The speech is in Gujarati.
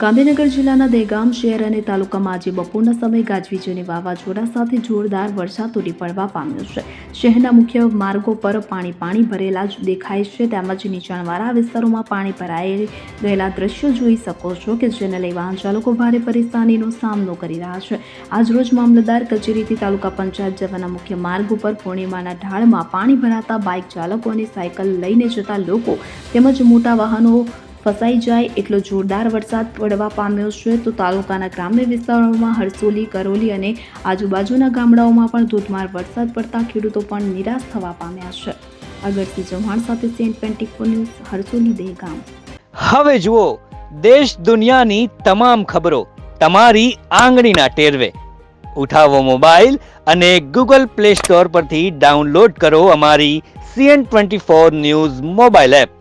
ગાંધીનગર જિલ્લાના દહેગામ શહેર અને તાલુકામાં આજે બપોરના સમયે ગાજવીજ અને વાવાઝોડા સાથે જોરદાર વરસાદ તૂટી પડવા પામ્યો છે. શહેરના મુખ્ય માર્ગો પર પાણી ભરેલા જ દેખાય છે. તેમજ નીચાણવાળા વિસ્તારોમાં પાણી ભરાઈ ગયેલા દ્રશ્યો જોઈ શકો છો કે જેને લઈ વાહન ચાલકો ભારે પરેશાનીનો સામનો કરી રહ્યા છે. આજરોજ મામલતદાર કચેરીથી તાલુકા પંચાયત જવાના મુખ્ય માર્ગ ઉપર પૂર્ણિમાના ઢાળમાં પાણી ભરાતા બાઇક ચાલકો અને સાયકલ લઈને જતા લોકો તેમજ મોટા વાહનો ફસાઈ જાય એટલો જોરદાર વરસાદ પડવા પામ્યો છે. તો તાલુકાના ગ્રામ્ય વિસ્તારોમાં હરસોલી, કરોલી અને આજુબાજુના ગામડાઓમાં પણ ધોધમાર વરસાદ પડતા ખેડૂતો પણ નિરાશ થવા પામ્યા છે. અગરસિંહ ચૌહાણ સાથે CN24 ન્યૂઝ, હરસોલી, દહેગામ. હવે જુઓ દેશ દુનિયાની તમામ ખબરો તમારી આંગળીના ટેરવે. ઉઠાવો મોબાઈલ અને Google Play Store પરથી ડાઉનલોડ કરો અમારી CN24 ન્યૂઝ મોબાઈલ એપ.